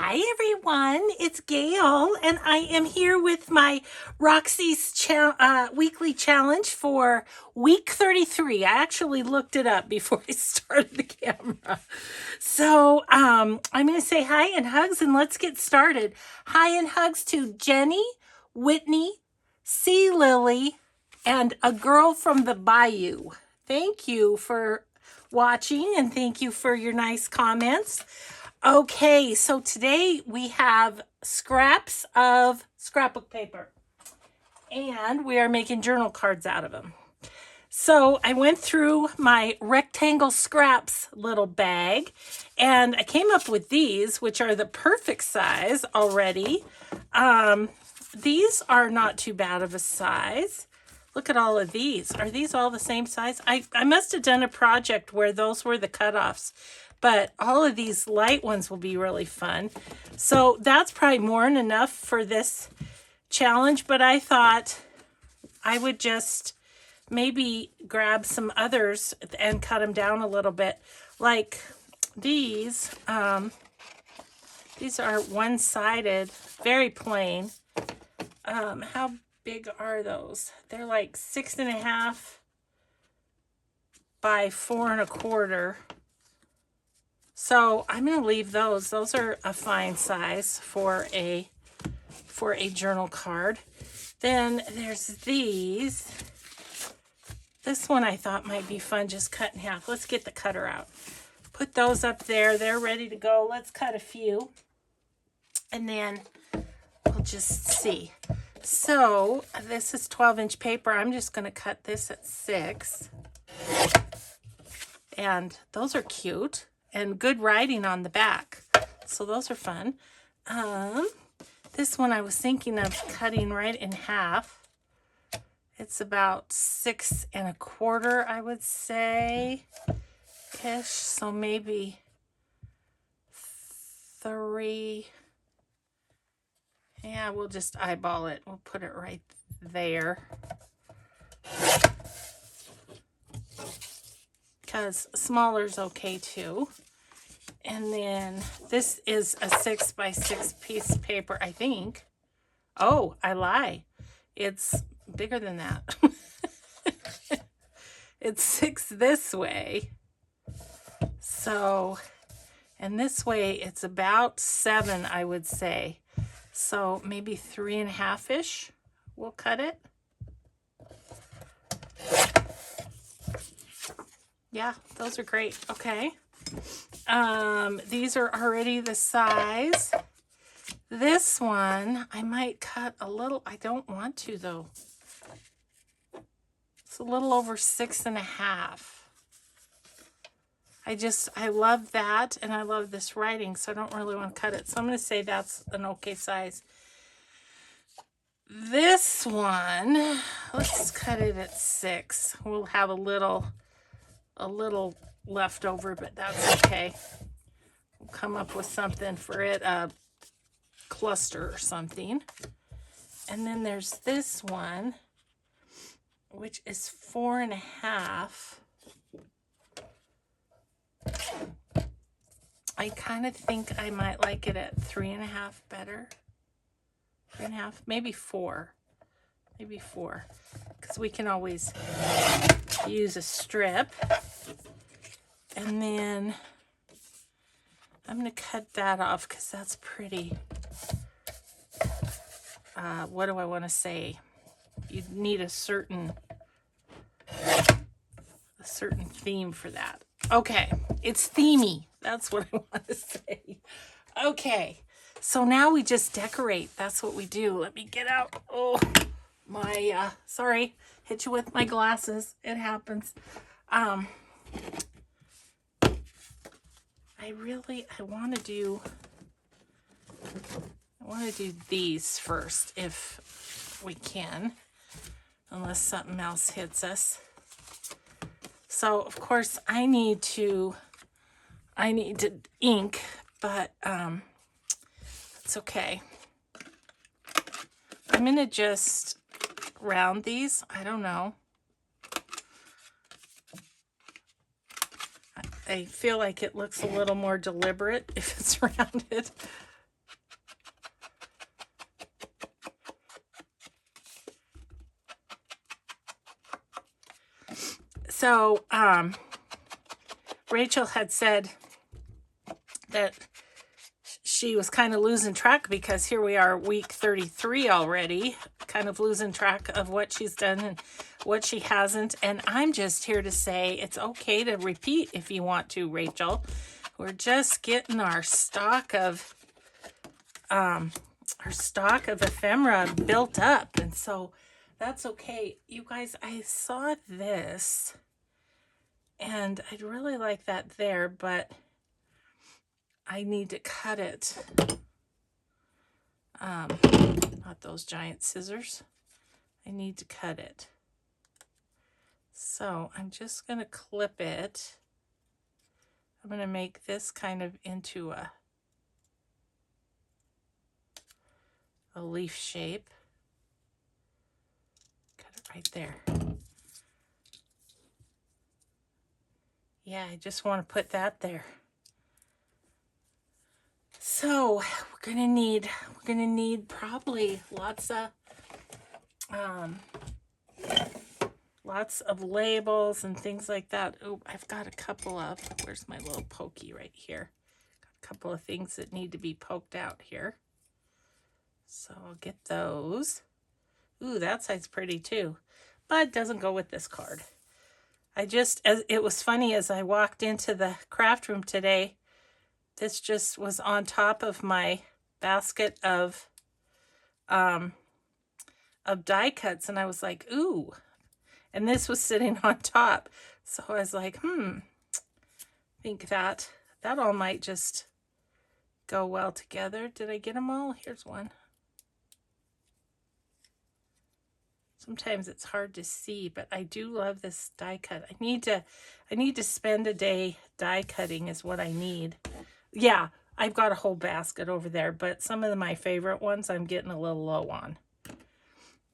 Hi everyone, it's Gail, and I am here with my Roxy's weekly challenge for week 33. I actually looked it up before I started the camera. So I'm going to say hi and hugs, and let's get started. Hi and hugs to Jenny, Whitney, C. Lily, and a girl from the Bayou. Thank you for watching, and thank you for your nice comments. Okay, so today we have scraps of scrapbook paper, and we are making journal cards out of them. So I went through my rectangle scraps little bag, and I came up with these, which are the perfect size already. These are not too bad of a size. Look at all of these. Are these all the same size? I must have done a project where those were the cutoffs. But all of these light ones will be really fun. So that's probably more than enough for this challenge. But I thought I would just maybe grab some others and cut them down a little bit. Like these. These are one-sided, very plain. How big are those? They're like 6.5 by 4.25. So I'm going to leave those. Those are a fine size for a journal card. Then there's these. This one I thought might be fun, just cut in half. Let's get the cutter out. Put those up there. They're ready to go. Let's cut a few. And then we'll just see. So this is 12-inch paper. I'm just going to cut this at 6. And those are cute. And good writing on the back. So those are fun. This one I was thinking of cutting right in half. It's about 6.25, I would say, ish. So maybe 3. Yeah, we'll just eyeball it. We'll put it right there. Because smaller is okay too. And then this is a 6 by 6 piece of paper, I think. Oh, I lie. It's bigger than that. It's 6 this way. So, and this way it's about 7, I would say. So maybe 3.5-ish. We'll cut it. Yeah, those are great. Okay. These are already the size. This one, I might cut a little. I don't want to, though. It's a little over 6.5. I love that, and I love this writing, so I don't really want to cut it. So I'm going to say that's an okay size. This one, let's cut it at 6. We'll have a little left over, but that's okay. We'll come up with something for it, a cluster or something. And then there's this one, which is 4.5. I kind of think I might like it at 3.5 better. 3.5, maybe 4. Maybe 4, because we can always use a strip. And then I'm going to cut that off because that's pretty. What do I want to say? You need a certain theme for that. Okay, it's themey. That's what I want to say. Okay, so now we just decorate. That's what we do. Let me get out. Oh, my, sorry, hit you with my glasses. It happens. I want to do these first if we can, unless something else hits us. So of course I need to ink, but it's okay. I'm gonna just round these. I don't know. I feel like it looks a little more deliberate if it's rounded. So, Rachel had said that she was kind of losing track because here we are, week 33 already, kind of losing track of what she's done and what she hasn't. And I'm just here to say it's okay to repeat if you want to, Rachel. We're just getting our stock of ephemera built up, and so that's okay. You guys, I saw this and I'd really like that there, but I need to cut it. Not those giant scissors. I need to cut it. So I'm just going to clip it. I'm going to make this kind of into a leaf shape. Cut it right there. Yeah, I just want to put that there. So we're gonna need probably lots of labels and things like that. Oh, I've got a couple of, where's my little pokey right here? Got a couple of things that need to be poked out here. So I'll get those. Ooh, that side's pretty too, but it doesn't go with this card. It was funny as I walked into the craft room today, this just was on top of my basket of die cuts, and I was like, ooh, and this was sitting on top. So I was like, I think that all might just go well together. Did I get them all? Here's one. Sometimes it's hard to see, but I do love this die cut. I need to spend a day die cutting is what I need. Yeah, I've got a whole basket over there, but some of my favorite ones I'm getting a little low on.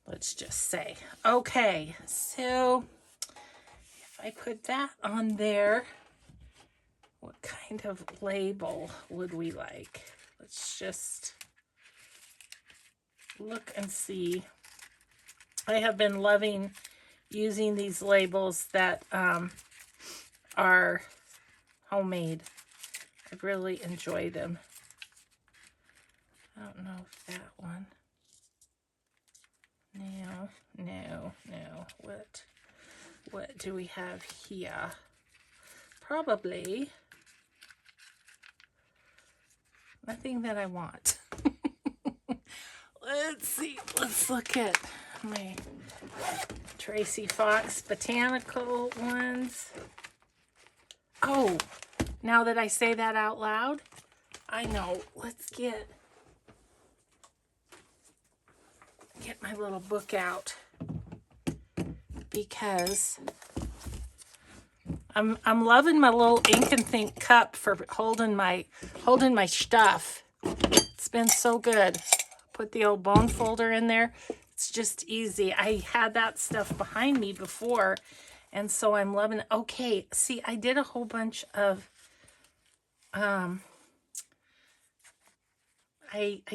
Let's just say. Okay, so if I put that on there, what kind of label would we like? Let's just look and see. I have been loving using these labels that are homemade. I really enjoy them. I don't know if that one. No. What do we have here? Probably nothing that I want. Let's see. Let's look at my Tracy Fox botanical ones. Oh, now that I say that out loud, I know. Let's get my little book out, because I'm loving my little ink and think cup for holding my stuff. It's been so good. Put the old bone folder in there. It's just easy. I had that stuff behind me before, and so I'm loving it. Okay, see, I did a whole bunch of I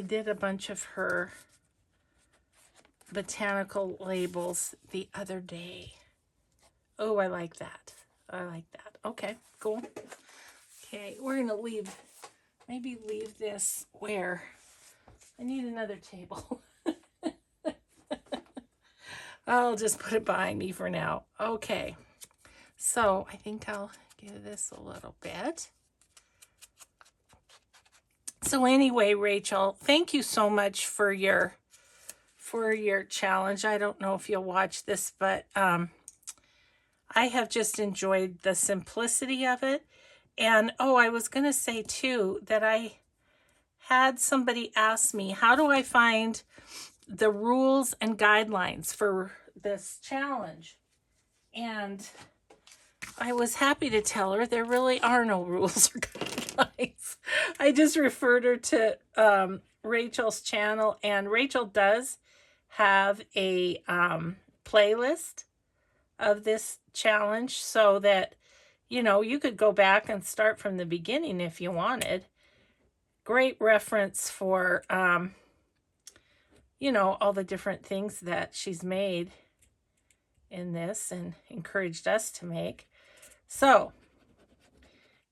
did a bunch of her botanical labels the other day. Oh, I like that. Okay, cool. Okay, we're gonna maybe leave this where I need another table. I'll just put it behind me for now. Okay, so I think I'll give this a little bit. So anyway, Rachel, thank you so much for your challenge. I don't know if you'll watch this, but I have just enjoyed the simplicity of it. And oh, I was going to say too that I had somebody ask me, how do I find the rules and guidelines for this challenge? And I was happy to tell her there really are no rules or guidelines. I just referred her to Rachel's channel, and Rachel does have a playlist of this challenge, so that you could go back and start from the beginning if you wanted. Great reference for all the different things that she's made. in this and encouraged us to make. So,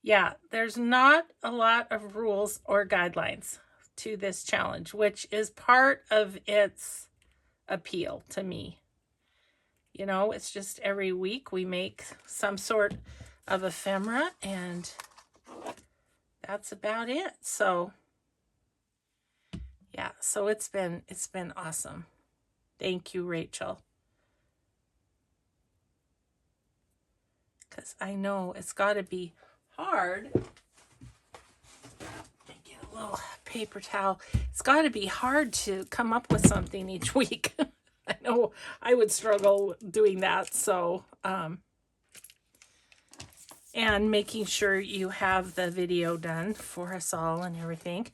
yeah, there's not a lot of rules or guidelines to this challenge, which is part of its appeal to me. You know, it's just every week we make some sort of ephemera, and that's about it. So, yeah, so it's been awesome. Thank you, Rachel. Because I know it's got to be hard. Get a little paper towel. It's got to be hard to come up with something each week. I know I would struggle doing that. So, and making sure you have the video done for us all and everything.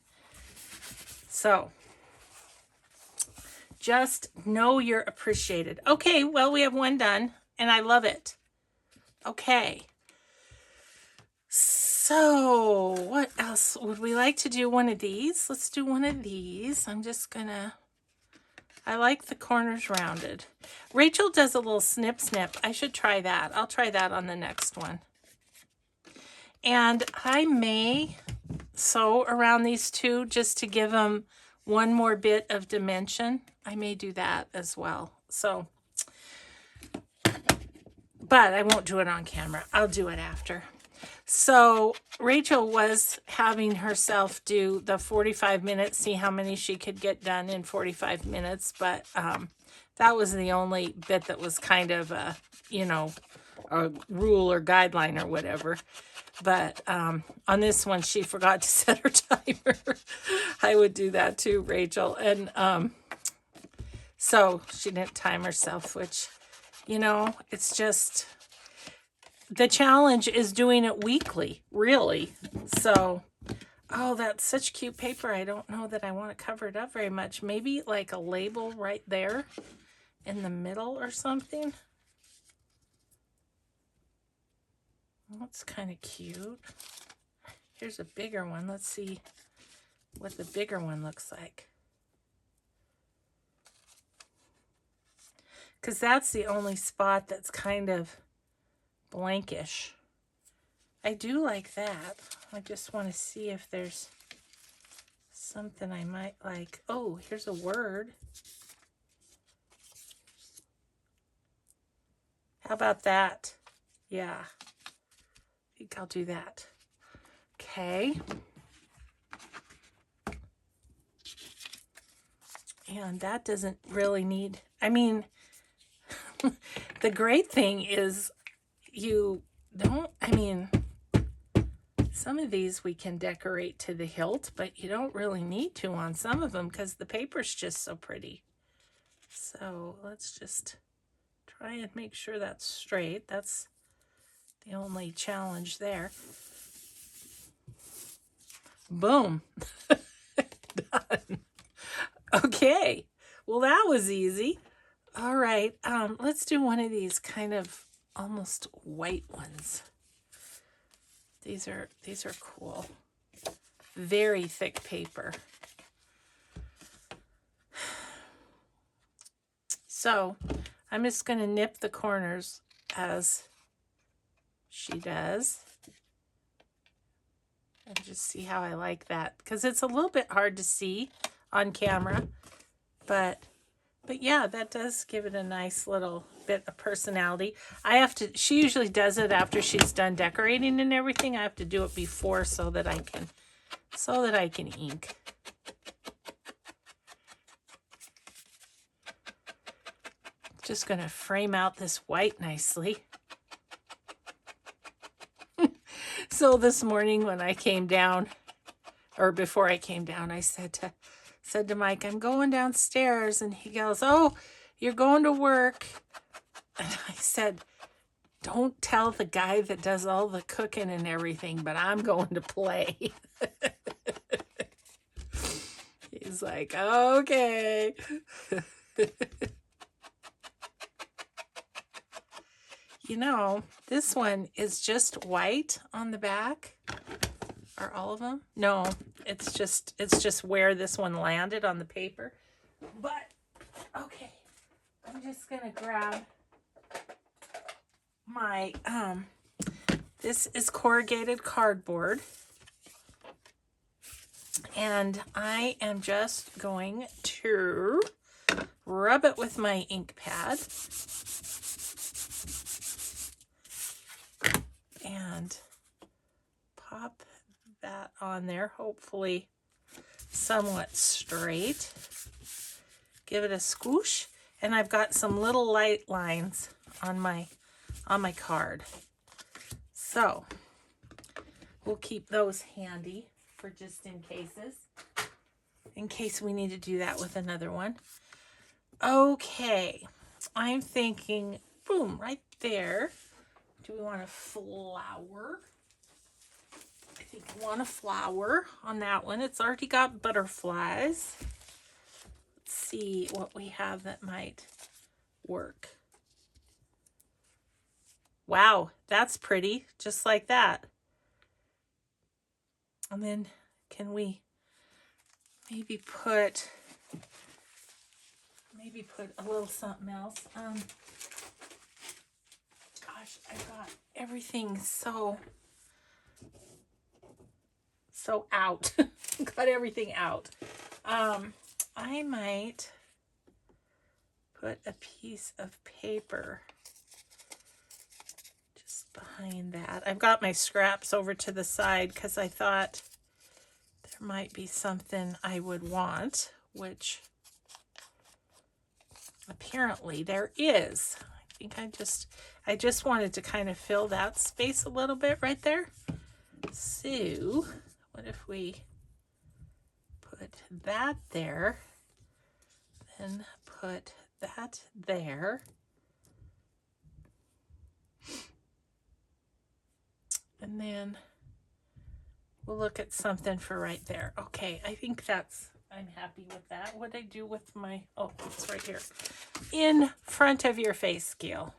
So, just know you're appreciated. Okay, well, we have one done, and I love it. Okay. So, what else? Would we like to do one of these? Let's do one of these. I'm just gonna... I like the corners rounded. Rachel does a little snip. I should try that. I'll try that on the next one. And I may sew around these two just to give them one more bit of dimension. I may do that as well. So, but I won't do it on camera. I'll do it after. So Rachel was having herself do the 45 minutes, see how many she could get done in 45 minutes. But that was the only bit that was kind of a, you know, a rule or guideline or whatever. But on this one, she forgot to set her timer. I would do that too, Rachel. And so she didn't time herself, which, you know, it's just, the challenge is doing it weekly, really. So, oh, that's such cute paper. I don't know that I want to cover it up very much. Maybe like a label right there in the middle or something. That's kind of cute. Here's a bigger one. Let's see what the bigger one looks like. Because that's the only spot that's kind of blankish. I do like that. I just want to see if there's something I might like. Oh, here's a word. How about that? Yeah. I think I'll do that. Okay. And that doesn't really need, I mean, the great thing is you don't, I mean, some of these we can decorate to the hilt, but you don't really need to on some of them because the paper's just so pretty. So let's just try and make sure that's straight. That's the only challenge there. Boom. Done. Okay. Well, that was easy. All right. Let's do one of these kind of almost white ones. These are cool. Very thick paper. So I'm just going to nip the corners as she does. And just see how I like that. Because it's a little bit hard to see on camera. But yeah, that does give it a nice little bit of personality. I have to, she usually does it after she's done decorating and everything. I have to do it before so that I can ink. Just going to frame out this white nicely. So this morning when I came down, or before I came down, I said to Mike, I'm going downstairs. And he goes, oh, you're going to work. And I said, don't tell the guy that does all the cooking and everything, but I'm going to play. He's like, okay. You know, this one is just white on the back. Are all of them? No, it's just where this one landed on the paper. But, okay, I'm just going to grab my, this is corrugated cardboard. And I am just going to rub it with my ink pad. And pop that on there, hopefully somewhat straight. Give it a squish, and I've got some little light lines on my card. So we'll keep those handy for just in case we need to do that with another one. Okay, I'm thinking, boom, right there. Do we want a flower? I think I want a flower on that one. It's already got butterflies. Let's see what we have that might work. Wow, that's pretty, just like that. And then can we maybe put a little something else? Gosh, I got everything so out. Got everything out. I might put a piece of paper just behind that. I've got my scraps over to the side because I thought there might be something I would want, which apparently there is. I think I just wanted to kind of fill that space a little bit right there. So what if we put that there, then put that there, and then we'll look at something for right there. Okay, I think I'm happy with that. What I do with my, oh, it's right here. In front of your face scale.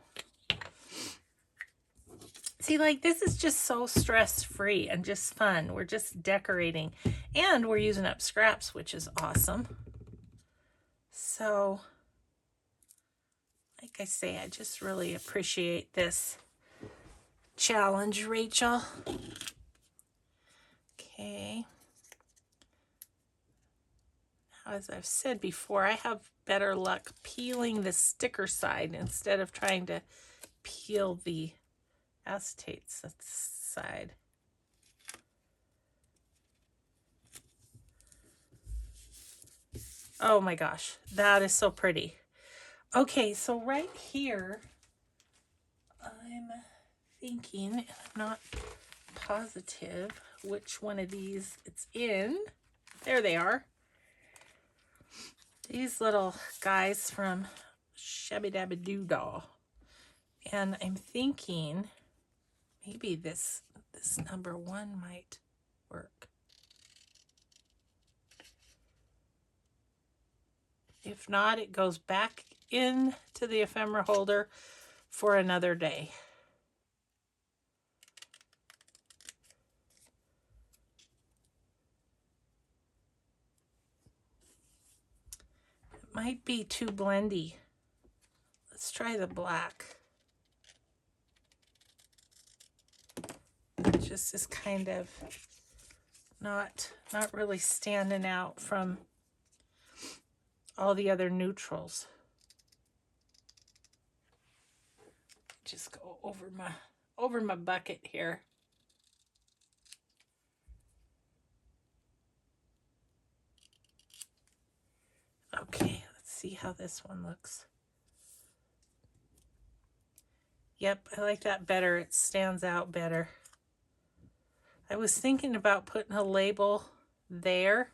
See, like, this is just so stress-free and just fun. We're just decorating, and we're using up scraps, which is awesome. So, like I say, I just really appreciate this challenge, Rachel. Okay. As I've said before, I have better luck peeling the sticker side instead of trying to peel the acetate side. Oh my gosh, that is so pretty. Okay, so right here, I'm thinking, I'm not positive which one of these it's in. There they are. These little guys from Shabby Dabby Doodah. And I'm thinking maybe this number 1 might work. If not, it goes back into the ephemera holder for another day. It might be too blendy. Let's try the black. It just is kind of not really standing out from all the other neutrals. Just go over my bucket here. Okay, let's see how this one looks. Yep, I like that better. It stands out better. I was thinking about putting a label there,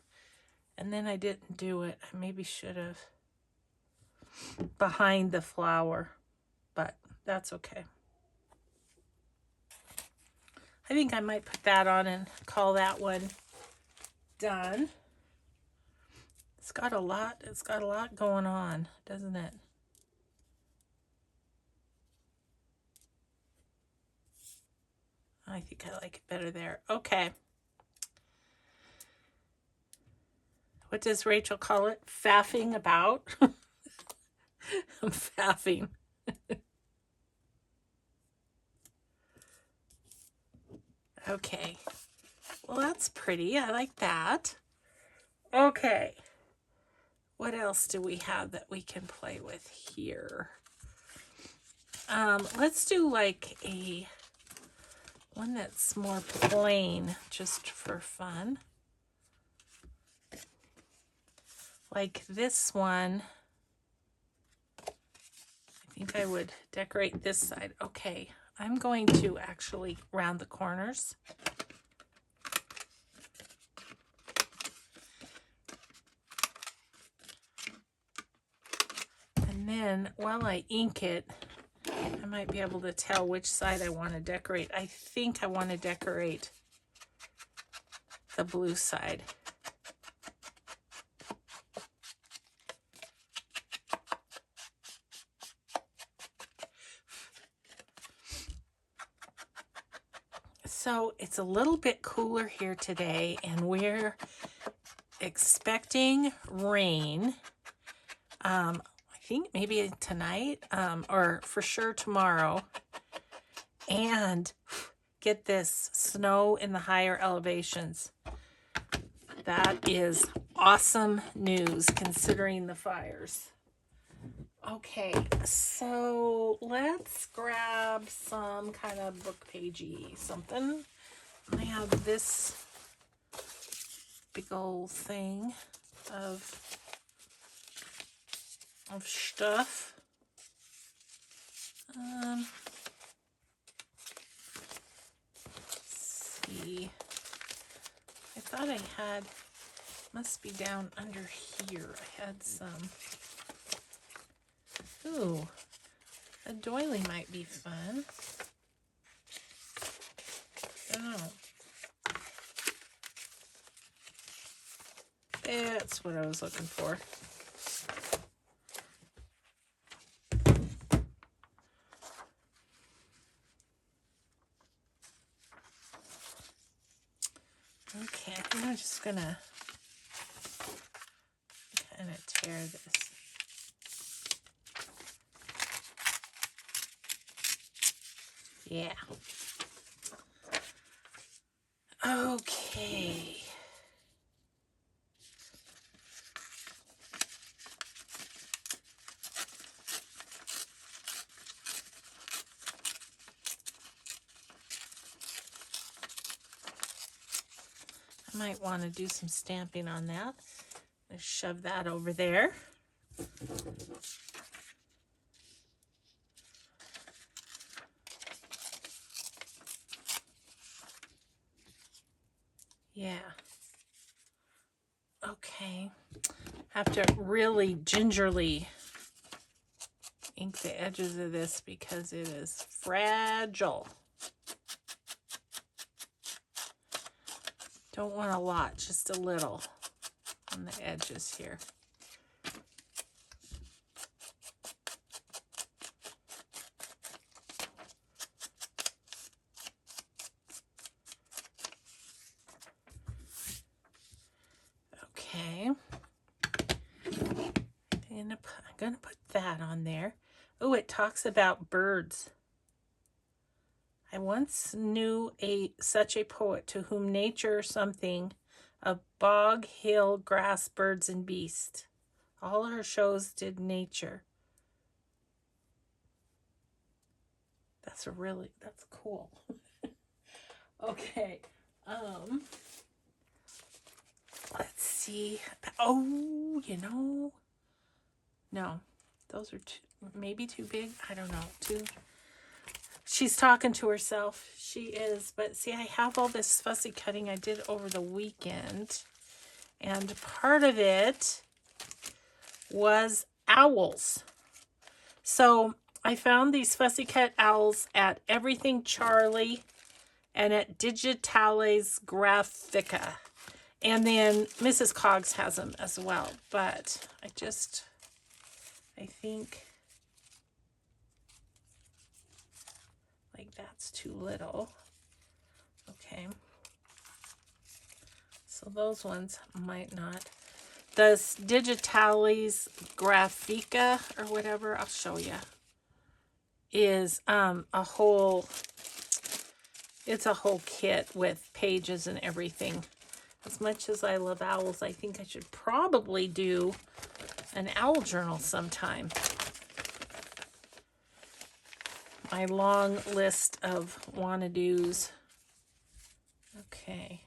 and then I didn't do it. I maybe should have. Behind the flower, but that's okay. I think I might put that on and call that one done. It's got a lot going on, doesn't it? I think I like it better there. Okay. What does Rachel call it? Faffing about? I'm faffing. Okay. Well, that's pretty. I like that. Okay. What else do we have that we can play with here? Let's do like a one that's more plain, just for fun. Like this one. I think I would decorate this side. Okay, I'm going to actually round the corners. And then while I ink it, I might be able to tell which side I want to decorate. I think I want to decorate the blue side. So it's a little bit cooler here today, and we're expecting rain. I think maybe tonight, or for sure tomorrow. And get this, snow in the higher elevations. That is awesome news considering the fires. Okay, so let's grab some kind of book pagey something. I have this big old thing of stuff. Let's see. I thought I had, must be down under here. I had some. Ooh, a doily might be fun. I don't know. That's what I was looking for. Okay, I think I'm just gonna kind of tear this. Yeah. Okay. I might want to do some stamping on that. Let's shove that over there. Yeah. Okay. Have to really gingerly ink the edges of this because it is fragile. Don't want a lot, just a little on the edges here. Okay. I'm gonna put that on there. Oh, it talks about birds. I once knew such a poet to whom nature something of bog, hill, grass, birds, and beast. All her shows did nature. That's cool. Okay. Let's see. Oh, no, those are maybe too big. I don't know. She's talking to herself. She is. But see, I have all this fussy cutting I did over the weekend. And part of it was owls. So I found these fussy cut owls at Everything Charlie and at Digitales Graphica. And then Mrs. Coggs has them as well. But I think like that's too little. Okay. So those ones might not. The Digitales Graphica or whatever, I'll show you, is a whole It's a whole kit with pages and everything. As much as I love owls, I think I should probably do an owl journal sometime. My long list of wanna-dos. Okay.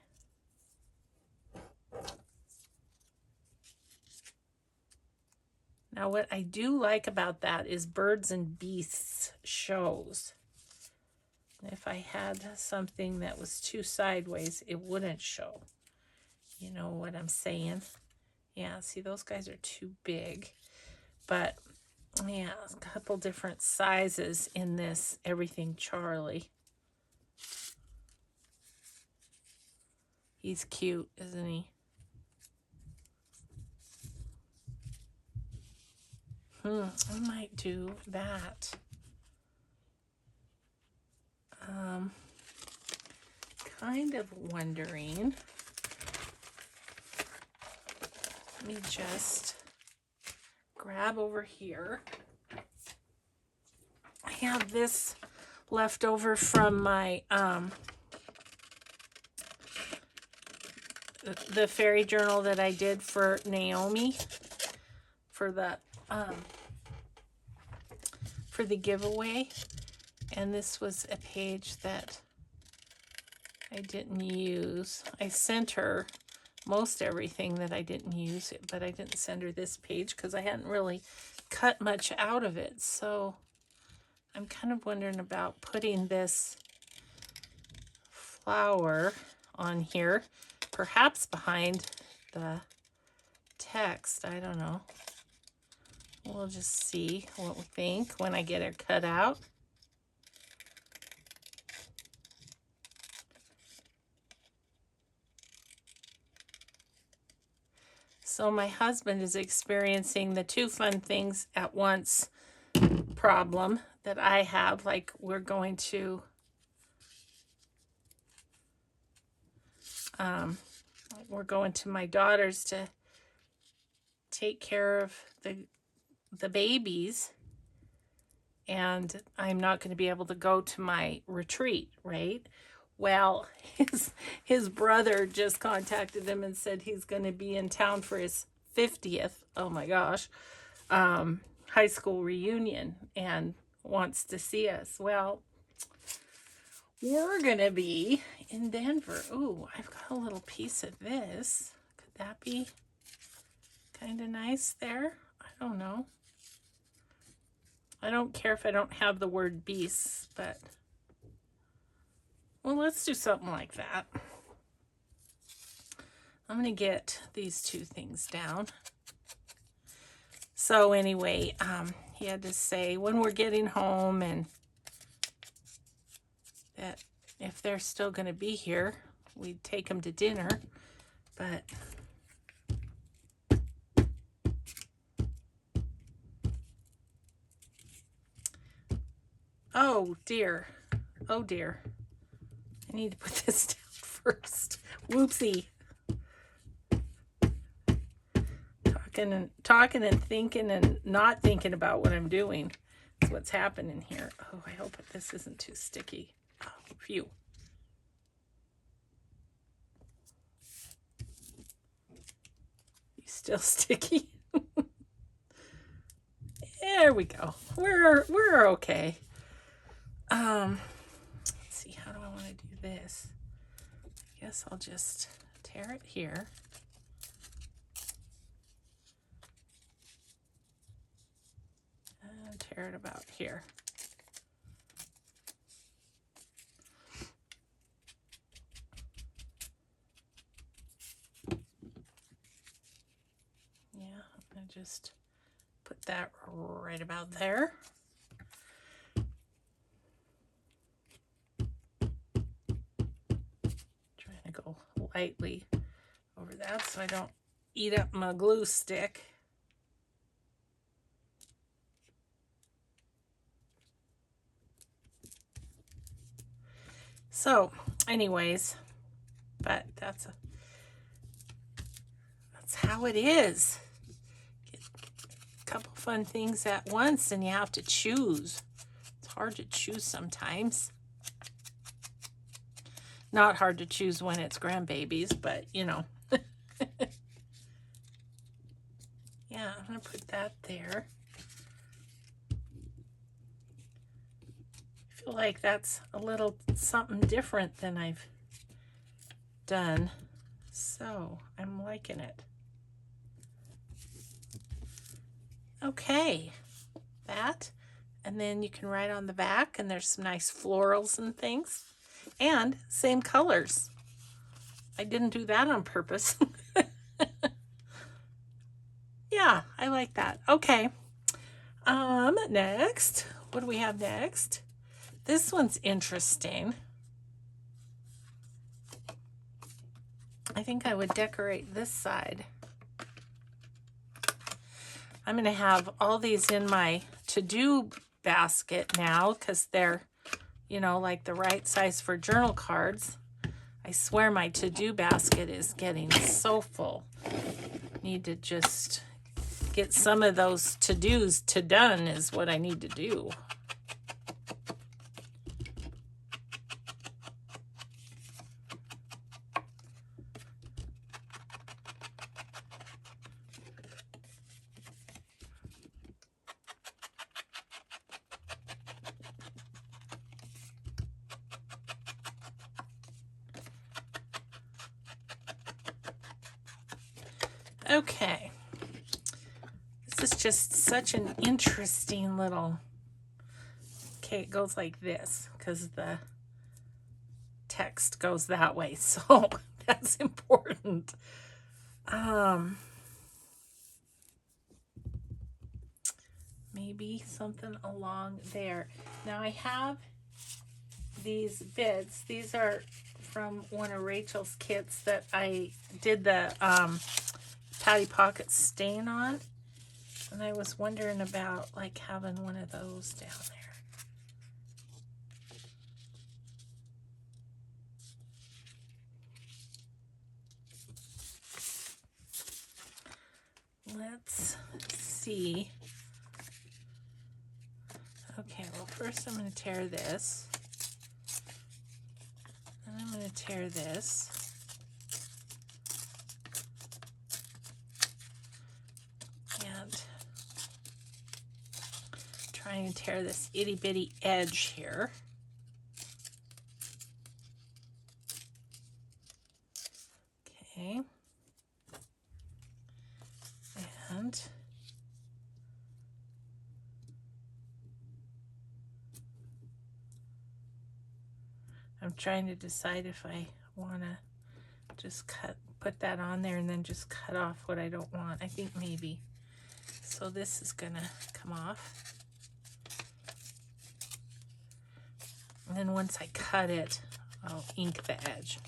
Now what I do like about that is birds and beasts shows. If I had something that was too sideways, it wouldn't show. You know what I'm saying? Yeah, see, those guys are too big. But, yeah, a couple different sizes in this Everything Charlie. He's cute, isn't he? I might do that. Kind of wondering. Let me just grab over here. I have this left over from my the fairy journal that I did for Naomi for the giveaway, and this was a page that I didn't use. I sent her most everything that I didn't use, but I didn't send her this page because I hadn't really cut much out of it. So I'm kind of wondering about putting this flower on here, perhaps behind the text. I don't know. We'll just see what we think when I get it cut out. So my husband is experiencing the two fun things at once problem that I have. Like we're going to my daughter's to take care of the babies, and I'm not going to be able to go to my retreat, right? Well, his brother just contacted him and said he's going to be in town for his 50th, oh my gosh, high school reunion and wants to see us. Well, we're going to be in Denver. Ooh, I've got a little piece of this. Could that be kind of nice there? I don't know. I don't care if I don't have the word beasts, but well, let's do something like that. I'm going to get these two things down. So anyway, he had to say when we're getting home and that if they're still going to be here, we'd take them to dinner. But oh dear. Oh dear. I need to put this down first. Whoopsie. Talking and thinking and not thinking about what I'm doing is what's happening here. Oh, I hope this isn't too sticky. Oh, phew. You still sticky? There we go. We're okay. Let's see, how do I want to do this? I guess I'll just tear it here. And tear it about here. Yeah, I'm going to just put that right about there. Trying to go lightly over that so I don't eat up my glue stick. So anyways, but that's how it is. Get a couple fun things at once and you have to choose. It's hard to choose sometimes. Not hard to choose when it's grandbabies, but you know. Yeah, I'm going to put that there. I feel like that's a little something different than I've done. So I'm liking it. Okay, that. And then you can write on the back, and there's some nice florals and things. And same colors. I didn't do that on purpose. Yeah, I like that. Okay. Next, what do we have next? This one's interesting. I think I would decorate this side. I'm going to have all these in my to-do basket now because they're, you know, like the right size for journal cards. I swear my to-do basket is getting so full. Need to just get some of those to-dos to done is what I need to do. Okay. This is just such an interesting little... Okay, it goes like this because the text goes that way, so that's important. Maybe something along there. Now I have these bits. These are from one of Rachel's kits that I did the Patty Pocket stain on, and I was wondering about like having one of those down there. Let's see. Okay, well first I'm going to tear this. Then I'm going to tear this. And try and tear this itty bitty edge here. Okay. And I'm trying to decide if I want to just put that on there and then just cut off what I don't want. I think maybe. So this is gonna come off. And then once I cut it, I'll ink the edge.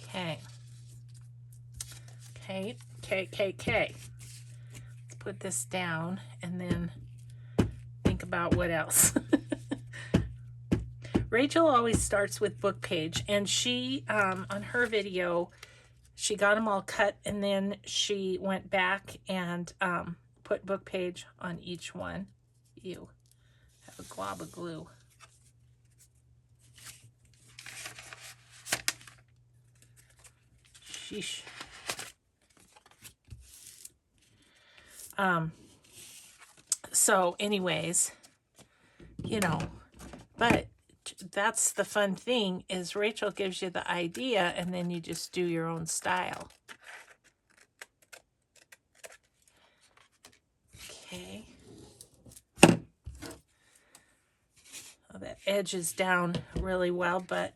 Okay. Okay. Let's put this down and then think about what else. Rachel always starts with book page, and she, on her video, she got them all cut, and then she went back and put book page on each one. Ew, I have a glob of glue. Sheesh. So anyways, you know, but that's the fun thing is Rachel gives you the idea and then you just do your own style. Okay. Well, that edge is down really well, but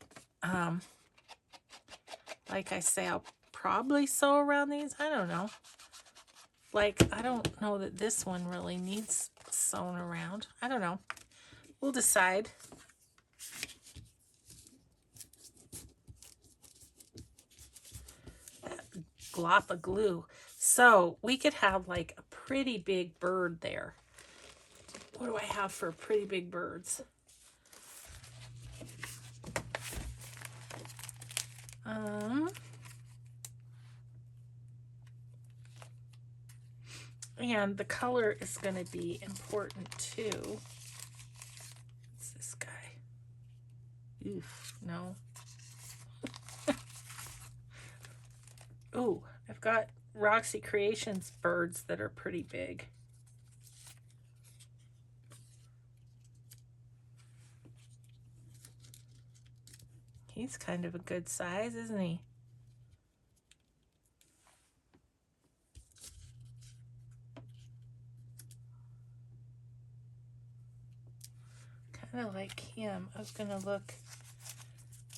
like I say, I'll probably sew around these. I don't know. Like, I don't know that this one really needs sewn around. I don't know. We'll decide. That glop of glue. So we could have like a pretty big bird there. What do I have for pretty big birds? And the color is going to be important too. What's this guy? Oof, no. Oh, I've got Roxy Creations birds that are pretty big. He's kind of a good size, isn't he? Kind of like him. I was going to look,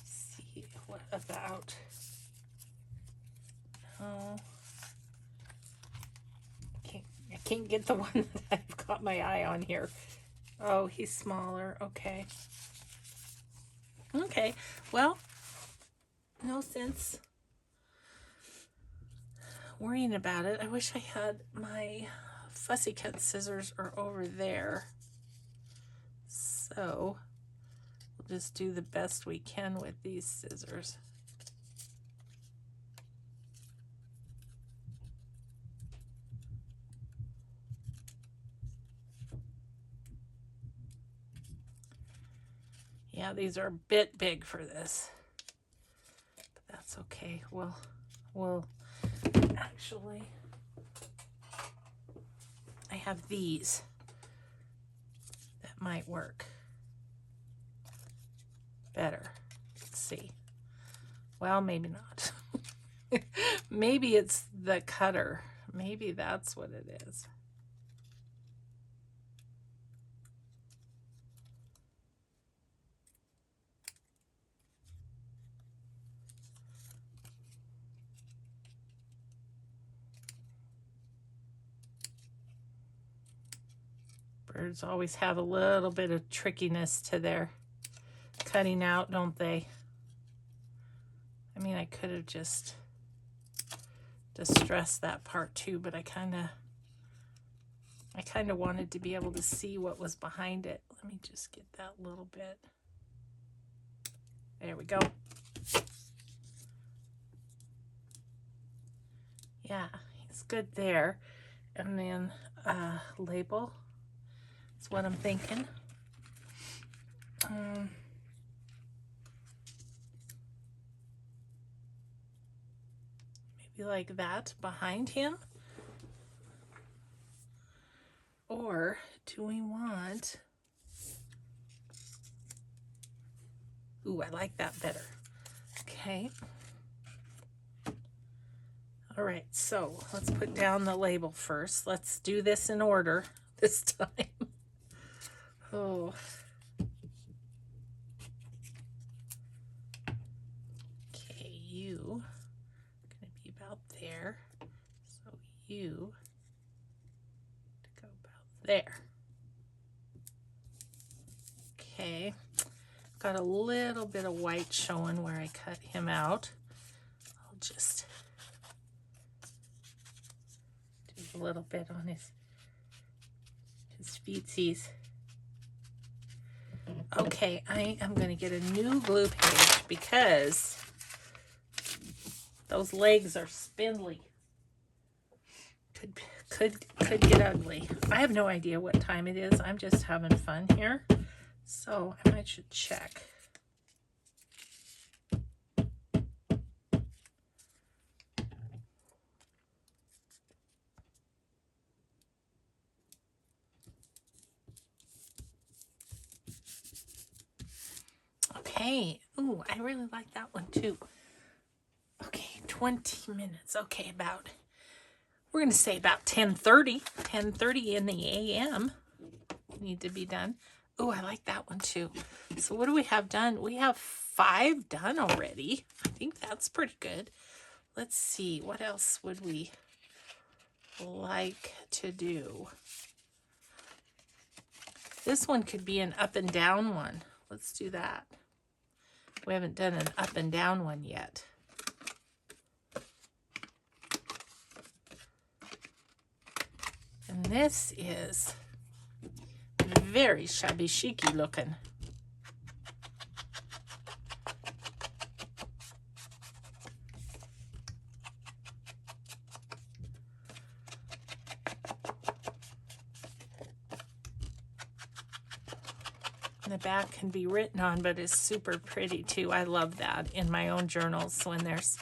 see what about. Oh, I can't get the one that I've got my eye on here. Oh, he's smaller. Okay. Okay, well, no sense worrying about it. I wish I had my fussy cut scissors are over there. So we'll just do the best we can with these scissors. Yeah, these are a bit big for this, but that's okay. We'll actually, I have these that might work better. Let's see. Well, maybe not. Maybe it's the cutter. Maybe that's what it is. Birds always have a little bit of trickiness to their cutting out, don't they? I mean, I could have just distressed that part too, but I kind of wanted to be able to see what was behind it. Let me just get that little bit. There we go. Yeah, he's good there. And then label. That's what I'm thinking. Maybe like that behind him. Or do we want... Ooh, I like that better. Okay. All right, so let's put down the label first. Let's do this in order this time. Oh. Okay, you are going to be about there. So you to go about there. Okay, got a little bit of white showing where I cut him out. I'll just do a little bit on his feetsies. Okay, I am going to get a new glue page because those legs are spindly. Could get ugly. I have no idea what time it is. I'm just having fun here. So I might should check. Okay. Ooh, I really like that one too. Okay, 20 minutes. Okay, we're going to say about 10:30 in the a.m. need to be done. Oh, I like that one too. So what do we have done? We have 5 done already. I think that's pretty good. Let's see, what else would we like to do? This one could be an up and down one. Let's do that. We haven't done an up and down one yet. And this is very shabby chic-y looking. The back can be written on, but it's super pretty too. I love that in my own journals when there's,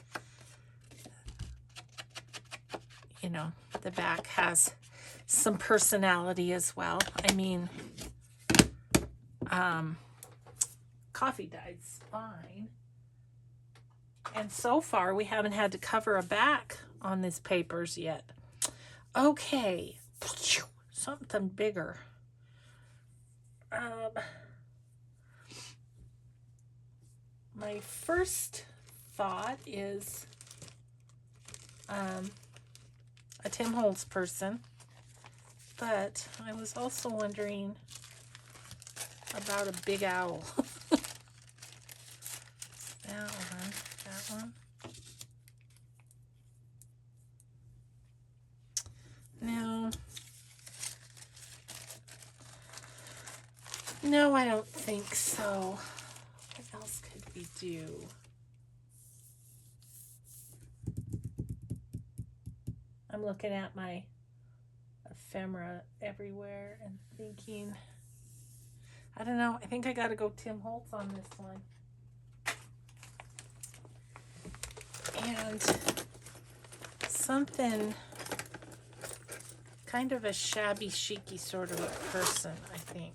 you know, the back has some personality as well. I mean, coffee dyed's fine. And so far, we haven't had to cover a back on these papers yet. Okay, something bigger. My first thought is a Tim Holtz person, but I was also wondering about a big owl. That one. No, I don't think so. What else could we do? I'm looking at my ephemera everywhere and thinking, I don't know, I think I gotta go Tim Holtz on this one. And something kind of a shabby chicy sort of a person, I think.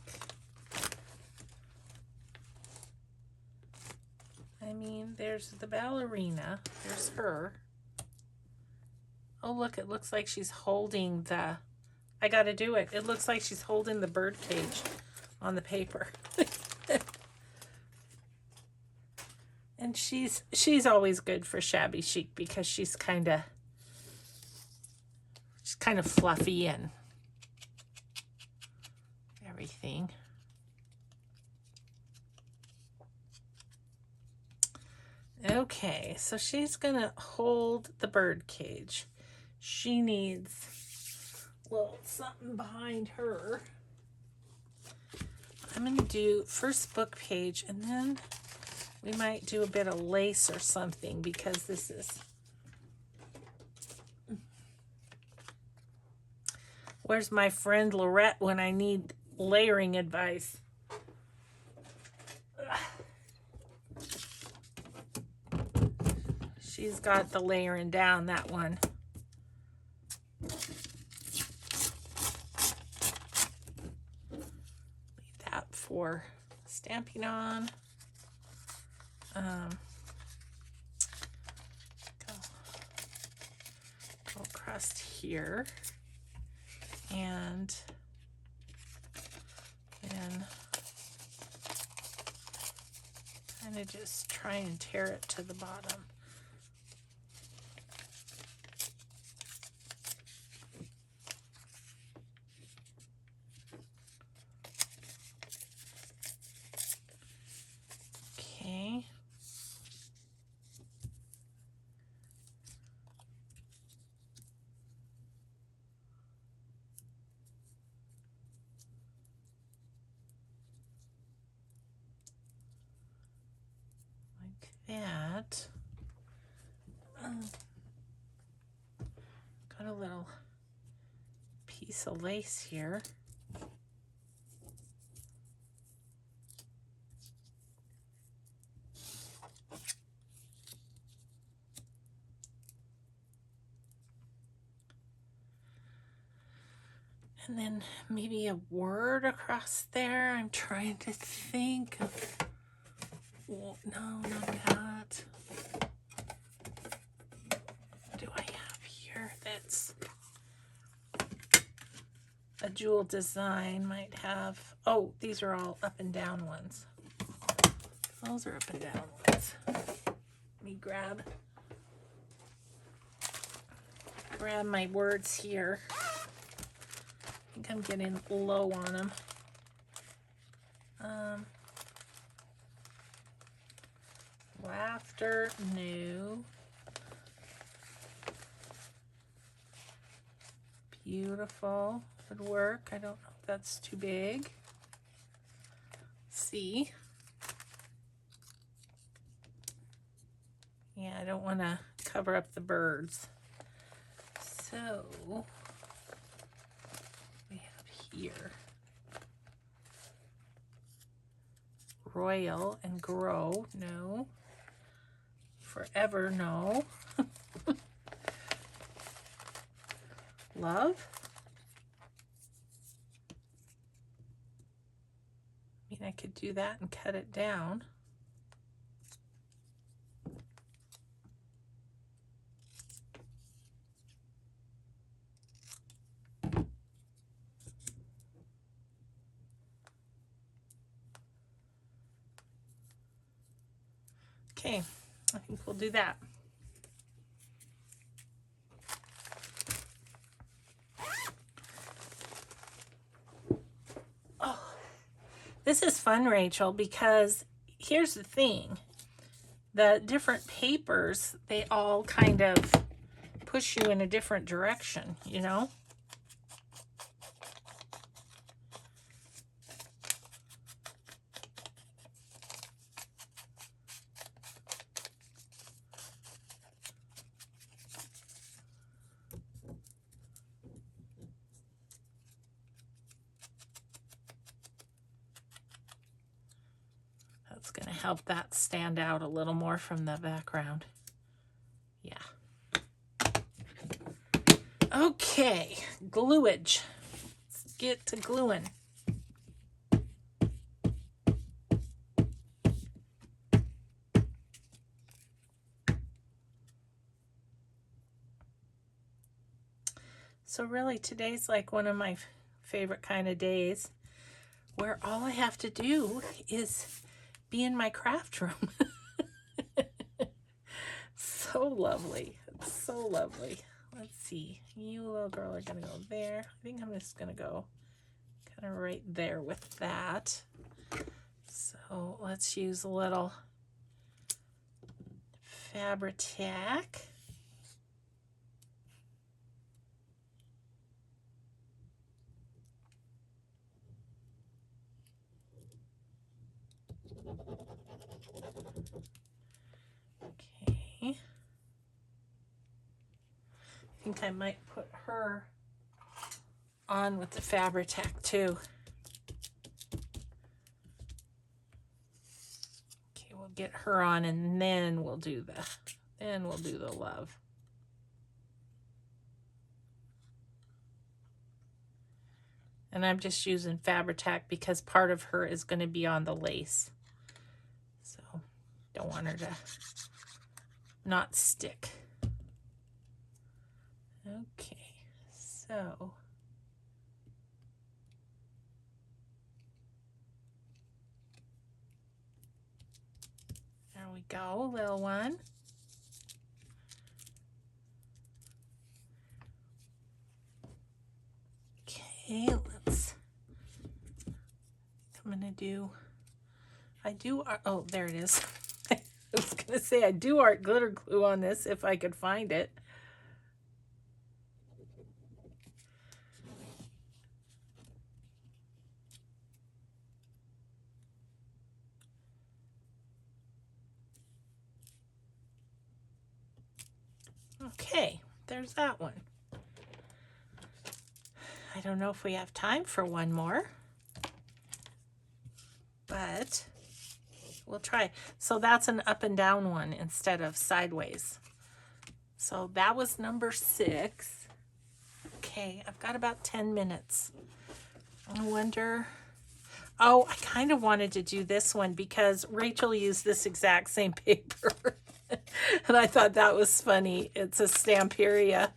I mean, there's the ballerina, there's her. Oh look, it looks like she's holding the, I gotta do it. It looks like she's holding the bird cage on the paper. And she's always good for shabby chic because she's kind of fluffy and everything. Okay, so she's gonna hold the bird cage. She needs a little something behind her. I'm gonna do first book page, and then we might do a bit of lace or something because this is, where's my friend Lorette when I need layering advice? She's got the layering down, that one. Leave that for stamping on. Go across here, and then kind of just try and tear it to the bottom. Okay. That. Got a little piece of lace here. And then maybe a word across there. I'm trying to think of, well, no, not that. What do I have here that's a jewel design? Might have, oh, these are all up and down ones. Those are up and down ones. Let me grab my words here. I think I'm getting low on them. Laughter, new. Beautiful, would work. I don't know if that's too big. See? Yeah, I don't want to cover up the birds. So, we have here. royal and grow. No. Forever, no. Love. I mean, I could do that and cut it down. Okay, I think we'll do that. Oh, this is fun, Rachel, because here's the thing. The different papers, they all kind of push you in a different direction, you know? That's going to help that stand out a little more from the background. Yeah. Okay, gluage. Let's get to gluing. So really today's like one of my favorite kind of days where all I have to do is be in my craft room. So lovely. It's so lovely. Let's see. You little girl are going to go there. I think I'm just going to go kind of right there with that. So let's use a little Fabri-Tac. Okay. I think I might put her on with the Fabri-Tac too. Okay, we'll get her on and then we'll do the love. And I'm just using Fabri-Tac because part of her is going to be on the lace. So don't want her to not stick. Okay, so there we go, little one. Okay, let's, I'm gonna do, oh, there it is. I was gonna say I do art glitter glue on this if I could find it. Okay, there's that one. I don't know if we have time for one more, but we'll try. So that's an up and down one instead of sideways. So that was number 6. Okay, I've got about 10 minutes. I wonder, oh, I kind of wanted to do this one because Rachel used this exact same paper. And I thought that was funny. It's a Stamperia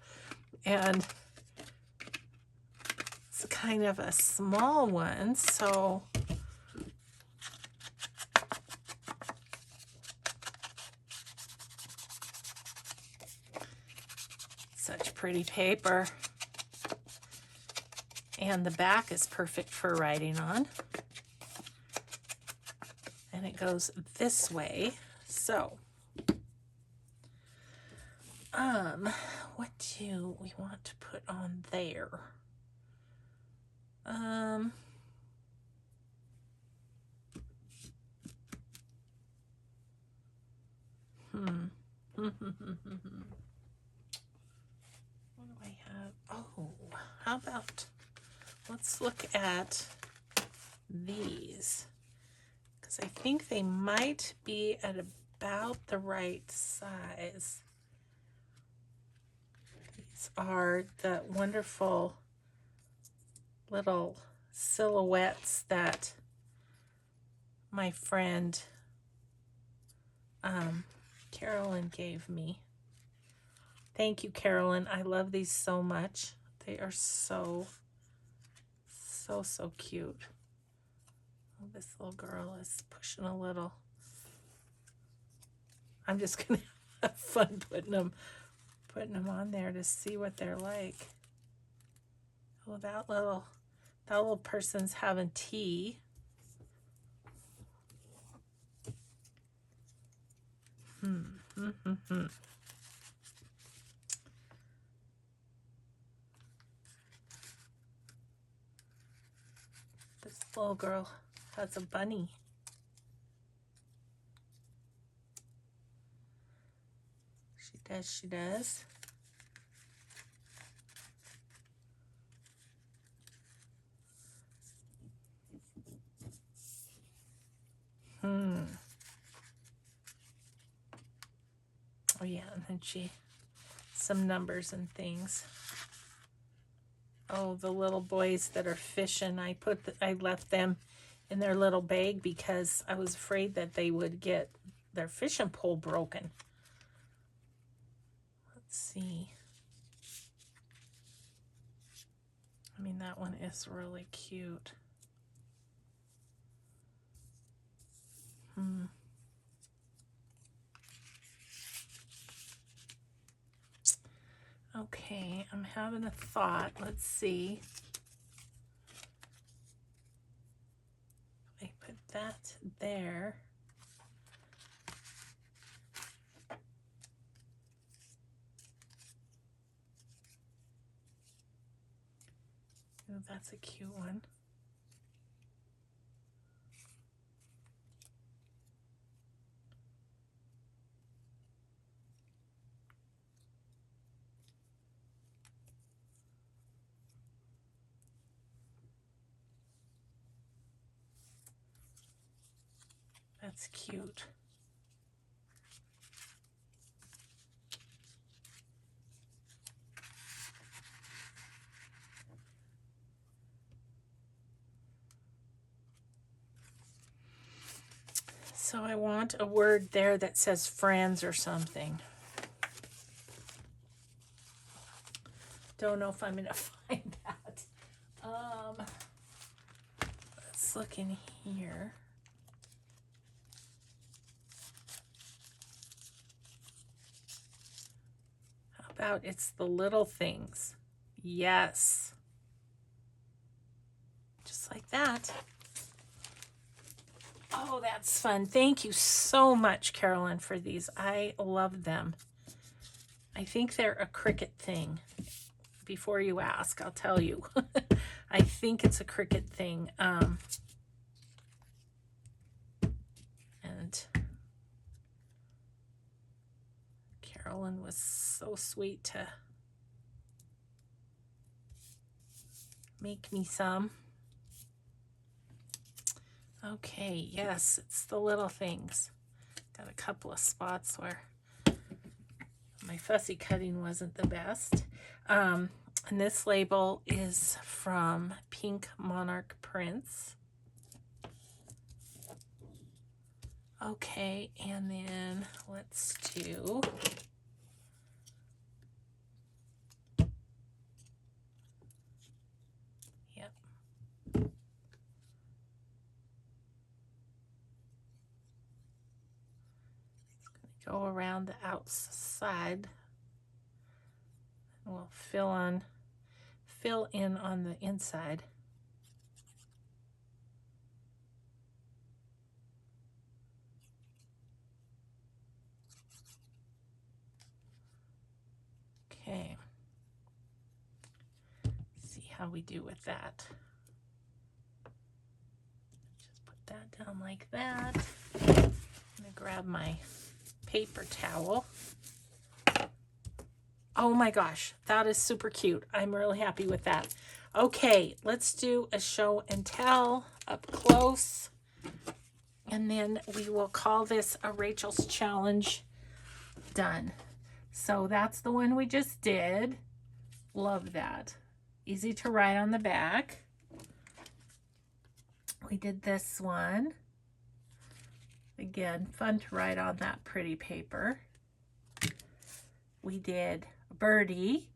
and it's kind of a small one, so such pretty paper. And the back is perfect for writing on. And it goes this way. So what do we want to put on there? What do I have? Oh, how about, let's look at these. because I think they might be at about the right size. These are the wonderful little silhouettes that my friend Carolyn gave me. Thank you, Carolyn. I love these so much. They are so cute. Oh, this little girl is pushing a little. I'm just gonna have fun putting them on there to see what they're like. Oh, that little person's having tea. This little girl has a bunny. She does. Oh yeah, and then some numbers and things. Oh, the little boys that are fishing, I left them in their little bag because I was afraid that they would get their fishing pole broken. Let's see. I mean, that one is really cute. Okay, I'm having a thought. Let's see. I put that there. Oh, that's a cute one. That's cute. So I want a word there that says friends or something. Don't know if I'm going to find that. Let's look in here. How about it's the little things? Yes. Just like that. Oh, that's fun. Thank you so much, Carolyn, for these. I love them. I think they're a Cricut thing. Before you ask, I'll tell you. I think it's a Cricut thing. And Carolyn was so sweet to make me some. Okay, yes, it's the little things. Got a couple of spots where my fussy cutting wasn't the best. And this label is from Pink Monarch Prints. Okay, and then let's do go around the outside. We'll fill in on the inside. Okay. See how we do with that. Just put that down like that. I'm gonna grab my paper towel. Oh my gosh, that is super cute. I'm really happy with that. Okay, let's do a show and tell up close. And then we will call this a Rachel's Challenge done. So that's the one we just did. Love that. Easy to write on the back. We did this one. Again, fun to write on that pretty paper. We did a birdie.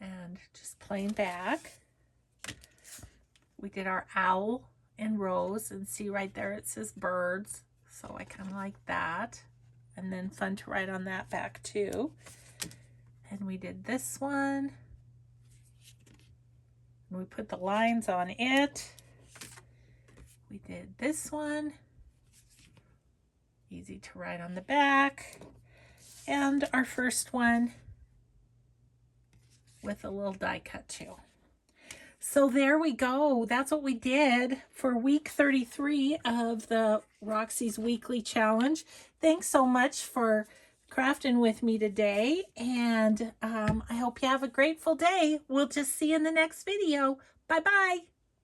And just plain back. We did our owl and rose, and see right there it says birds. So I kind of like that. And then fun to write on that back too. And we did this one. And we put the lines on it. We did this one. Easy to write on the back. And our first one with a little die cut too. So there we go. That's what we did for week 33 of the Roxy's Weekly Challenge. Thanks so much for crafting with me today. And I hope you have a grateful day. We'll just see you in the next video. Bye-bye.